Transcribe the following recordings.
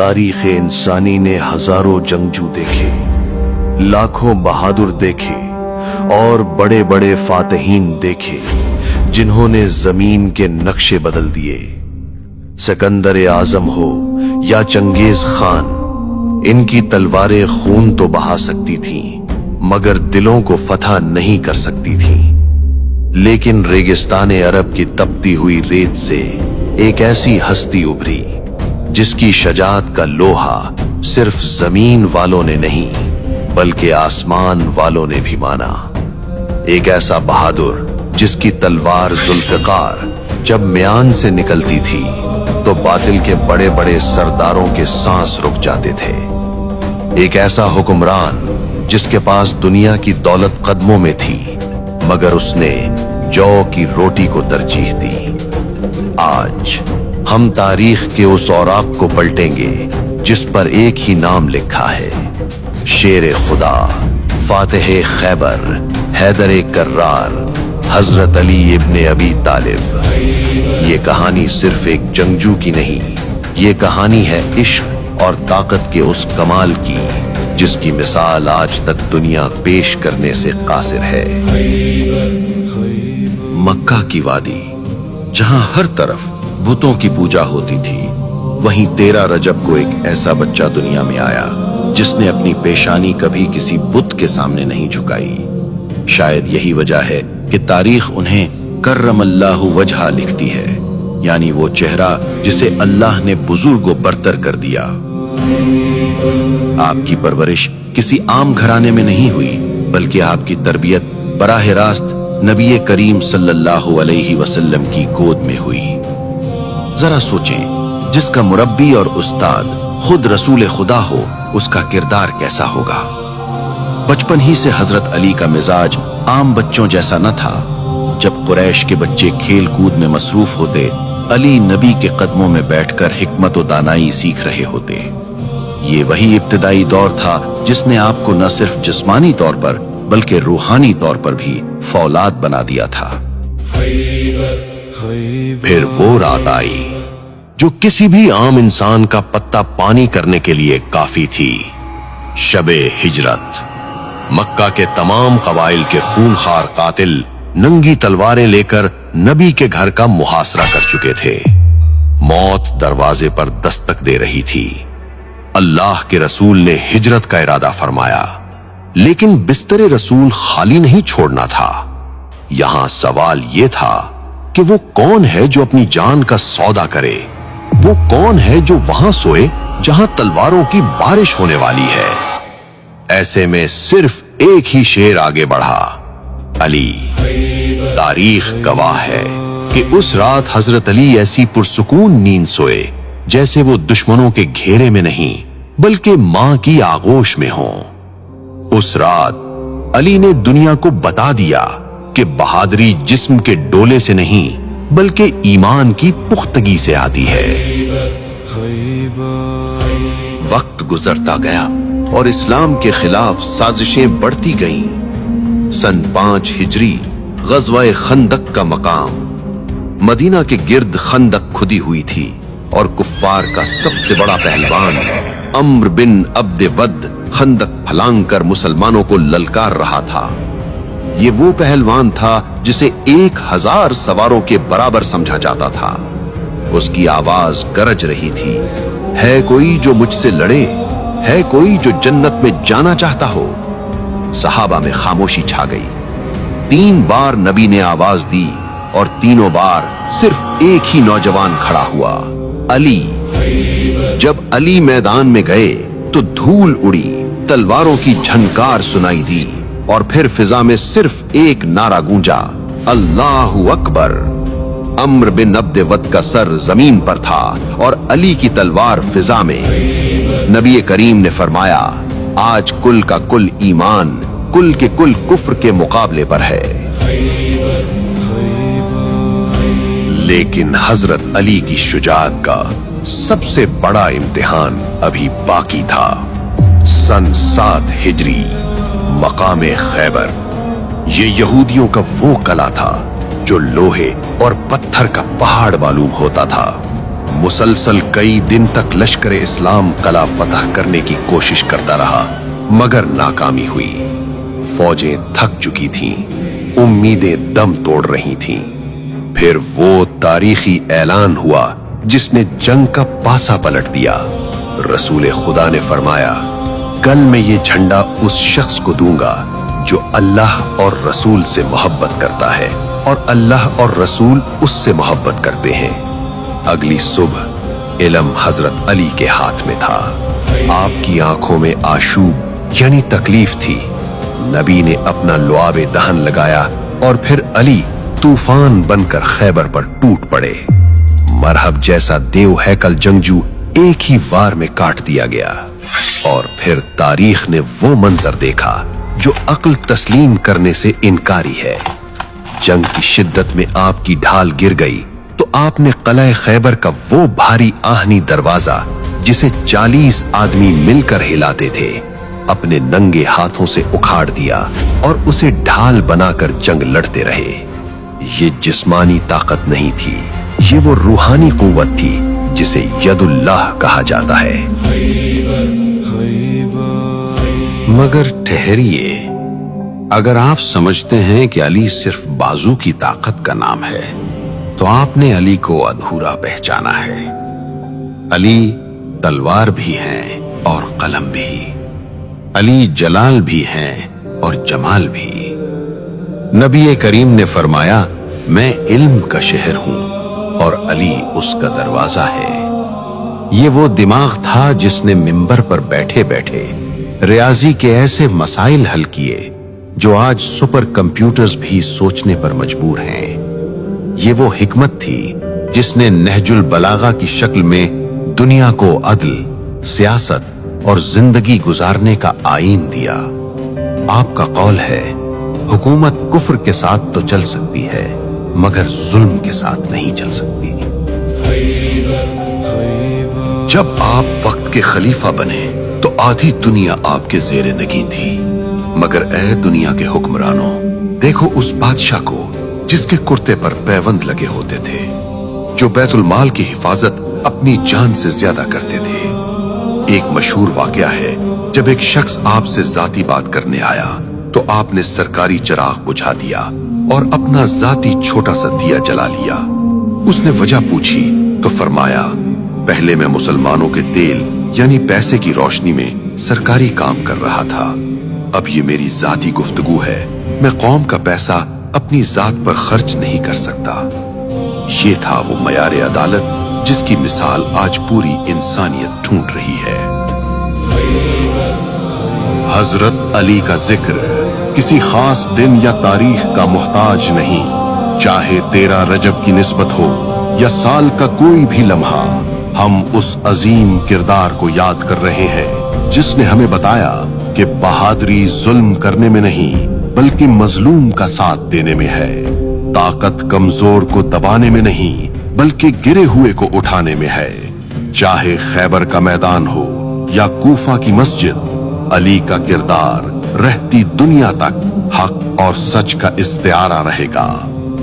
तारीख इंसानी ने हजारों जंगजू देखे, लाखों बहादुर देखे और बड़े बड़े फातहीन देखे जिन्होंने जमीन के नक्शे बदल दिए। सिकंदर आजम हो या चंगेज खान, इनकी तलवारें खून तो बहा सकती थीं, मगर दिलों को फतह नहीं कर सकती थीं। लेकिन रेगिस्तान अरब की तपती हुई रेत से एक ऐसी हस्ती उभरी जिसकी शजाअत का लोहा सिर्फ जमीन वालों ने नहीं बल्कि आसमान वालों ने भी माना। एक ऐसा बहादुर जिसकी तलवार जुल्फकार जब म्यान से निकलती थी तो बातिल के बड़े बड़े सरदारों के सांस रुक जाते थे। एक ऐसा हुक्मरान जिसके पास दुनिया की दौलत कदमों में थी, मगर उसने जौ की रोटी को तरजीह दी। आज हम तारीख के उस औराक को पलटेंगे जिस पर एक ही नाम लिखा है, शेर खुदा, फातिह खैबर, हैदर कर्रार, हजरत अली इब्ने अबी तालिब। ये कहानी सिर्फ एक जंगजू की नहीं, ये कहानी है इश्क और ताकत के उस कमाल की जिसकी मिसाल आज तक दुनिया पेश करने से कासिर है। मक्का की वादी, जहां हर तरफ बुतों की पूजा होती थी, वहीं 13 रजब को एक ऐसा बच्चा दुनिया में आया जिसने अपनी पेशानी कभी किसी बुत के सामने नहीं झुकाई। शायद यही वजह है कि तारीख उन्हें कर्रमल्लाहु वजहा लिखती है, यानी वो चेहरा जिसे अल्लाह ने बुजुर्ग व बरतर कर दिया। आपकी परवरिश किसी आम घराने में नहीं हुई, बल्कि आपकी तरबियत बराह रास्त नबी करीम सल्लल्लाहु अलैहि वसल्लम की गोद में हुई। जरा सोचें, जिसका मुरब्बी और उस्ताद खुद रसूल खुदा हो, उसका किरदार कैसा होगा। बचपन ही से हजरत अली का मिजाज आम बच्चों जैसा न था। जब कुरैश के बच्चे खेल कूद में मसरूफ होते, अली नबी के कदमों में बैठकर हिकमत व दानाई सीख रहे होते। ये वही इब्तिदाई दौर था जिसने आपको न सिर्फ जिस्मानी तौर पर बल्कि रूहानी तौर पर भी फौलाद बना दिया था। फिर वो रात आई जो किसी भी आम इंसान का पत्ता पानी करने के लिए काफी थी, शबे हिजरत। मक्का के तमाम कबाइल के खूनखार कातिल नंगी तलवारें लेकर नबी के घर का मुहासरा कर चुके थे। मौत दरवाजे पर दस्तक दे रही थी। अल्लाह के रसूल ने हिजरत का इरादा फरमाया, लेकिन बिस्तरे रसूल खाली नहीं छोड़ना था। यहां सवाल यह था कि वो कौन है जो अपनी जान का सौदा करे, वो कौन है जो वहां सोए जहां तलवारों की बारिश होने वाली है। ऐसे में सिर्फ एक ही शेर आगे बढ़ा, अली। तारीख गवाह है कि उस रात हजरत अली ऐसी पुरसुकून नींद सोए जैसे वो दुश्मनों के घेरे में नहीं बल्कि मां की आगोश में हों। उस रात अली ने दुनिया को बता दिया कि बहादुरी जिस्म के डोले से नहीं बल्कि ईमान की पुख्तगी से आती है। वक्त गुजरता गया और इस्लाम के खिलाफ साजिशें बढ़ती गईं। सन 5 हिजरी गज़वा खंदक का मकाम। मदीना के गिर्द खंदक खुदी हुई थी और कुफ्फार का सबसे बड़ा पहलवान अम्र बिन अब्द वद खंदक फलांग कर मुसलमानों को ललकार रहा था। ये वो पहलवान था जिसे 1000 सवारों के बराबर समझा जाता था। उसकी आवाज गरज रही थी, है कोई जो मुझसे लड़े, है कोई जो जन्नत में जाना चाहता हो। सहाबा में खामोशी छा गई। 3 बार नबी ने आवाज दी और तीनों बार सिर्फ एक ही नौजवान खड़ा हुआ, अली। जब अली मैदान में गए तो धूल उड़ी, तलवारों की झनकार सुनाई दी और फिर फिजा में सिर्फ एक नारा गूंजा, अल्लाहु अकबर। अम्र बिन अब्द वद का सर जमीन पर था और अली की तलवार फिजा में। नबी करीम ने फरमाया, आज कुल का कुल ईमान कुल के कुल कुफ्र के मुकाबले पर है। लेकिन हजरत अली की शुजाअत का सबसे बड़ा इम्तिहान अभी बाकी था। सन 7 हिजरी, मकामे खैबर। ये यहूदियों का वो कला था जो लोहे और पत्थर का पहाड़ मालूम होता था, मुसलसल कई दिन तक लश्कर इस्लाम कला फतह करने की कोशिश करता रहा, मगर नाकामी हुई। फौजें थक चुकी थीं, उम्मीदें दम तोड़ रही थीं। फिर वो तारीखी ऐलान हुआ जिसने जंग का पासा पलट दिया। रसूल खुदा ने फरमाया, कल मैं ये झंडा उस शख्स को दूंगा जो अल्लाह और रसूल से मोहब्बत करता है और अल्लाह और रसूल उससे मोहब्बत करते हैं। अगली सुबह इल्म हजरत अली के हाथ में था। आपकी आंखों में आशूब यानी तकलीफ थी। नबी ने अपना लुआबे दहन लगाया और फिर अली तूफान बनकर खैबर पर टूट पड़े। मरहब जैसा देव हैकल जंगजू एक ही वार में काट दिया गया। और फिर तारीख ने वो मंजर देखा जो अक्ल तस्लीम करने से इनकारी है। जंग की शिद्दत में आपकी ढाल गिर गई तो आपने किला खैबर का वो भारी आहनी दरवाजा जिसे 40 आदमी मिलकर हिलाते थे, अपने नंगे हाथों से उखाड़ दिया और उसे ढाल बनाकर जंग लड़ते रहे। ये जिस्मानी ताकत नहीं थी, ये वो रूहानी कुव्वत थी जिसे यदुल्लाह कहा जाता है। मगर ठहरिए, अगर आप समझते हैं कि अली सिर्फ बाजू की ताकत का नाम है तो आपने अली को अधूरा पहचाना है। अली तलवार भी हैं और कलम भी। अली जलाल भी हैं और जमाल भी। नबी करीम ने फरमाया, मैं इल्म का शहर हूं और अली उसका दरवाजा है। ये वो दिमाग था जिसने मिंबर पर बैठे बैठे रियाजी के ऐसे मसाइल हल किए जो आज सुपर कंप्यूटर्स भी सोचने पर मजबूर हैं। ये वो हिकमत थी जिसने नहजुल बलागा की शक्ल में दुनिया को अदल, सियासत और जिंदगी गुजारने का आईन दिया। आपका कौल है, हुकूमत कुफ्र के साथ तो चल सकती है मगर जुल्म के साथ नहीं चल सकती। जब आप वक्त के खलीफा बने तो आधी दुनिया आपके ज़ेरे नगी थी, मगर ए दुनिया के हुक्मरानों, देखो उस बादशाह को जिसके कुर्ते पर पैबंद लगे होते थे, जो बैतुल माल की हिफाजत अपनी जान से ज्यादा करते थे। एक मशहूर वाकया है, जब एक शख्स आपसे जाती बात करने आया तो आपने सरकारी चिराग बुझा दिया और अपना जाती छोटा सा दिया जला लिया। उसने वजह पूछी तो फरमाया, पहले मैं मुसलमानों के तेल यानी पैसे की रोशनी में सरकारी काम कर रहा था, अब ये मेरी जाती गुफ्तगू है। मैं कौम का पैसा अपनी जात पर खर्च नहीं कर सकता। ये था वो मयार अदालत जिसकी मिसाल आज पूरी इंसानियत ढूंढ रही है। हजरत अली का जिक्र किसी खास दिन या तारीख का मोहताज नहीं। चाहे 13 रजब की निस्बत हो या साल का कोई भी लम्हा, हम उस अजीम किरदार को याद कर रहे हैं जिसने हमें बताया कि बहादुरी जुल्म करने में नहीं बल्कि मजलूम का साथ देने में है। ताकत कमजोर को दबाने में नहीं बल्कि गिरे हुए को उठाने में है। चाहे खैबर का मैदान हो या कूफा की मस्जिद, अली का किरदार रहती दुनिया तक हक और सच का इस्तिआरा रहेगा।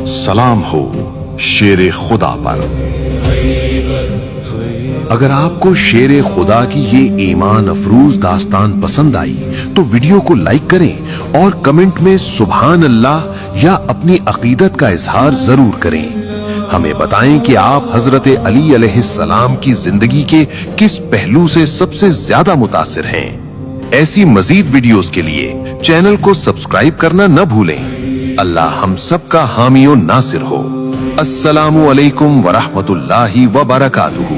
सलाम हो शेरे खुदा पर। अगर आपको शेरे खुदा की ये ईमान अफरूज दास्तान पसंद आई तो वीडियो को लाइक करें और कमेंट में सुभान अल्लाह या अपनी अकीदत का इजहार जरूर करें। हमें बताएं कि आप हजरत अली अलैहिस्सलाम की जिंदगी के किस पहलू से सबसे ज्यादा मुतासिर हैं। ऐसी मजीद वीडियोस के लिए चैनल को सब्सक्राइब करना न भूलें। अल्लाह हम सब का हामी और नासिर हो। अस्सलामु अलैकुम व रहमतुल्लाहि व बरकातुहू।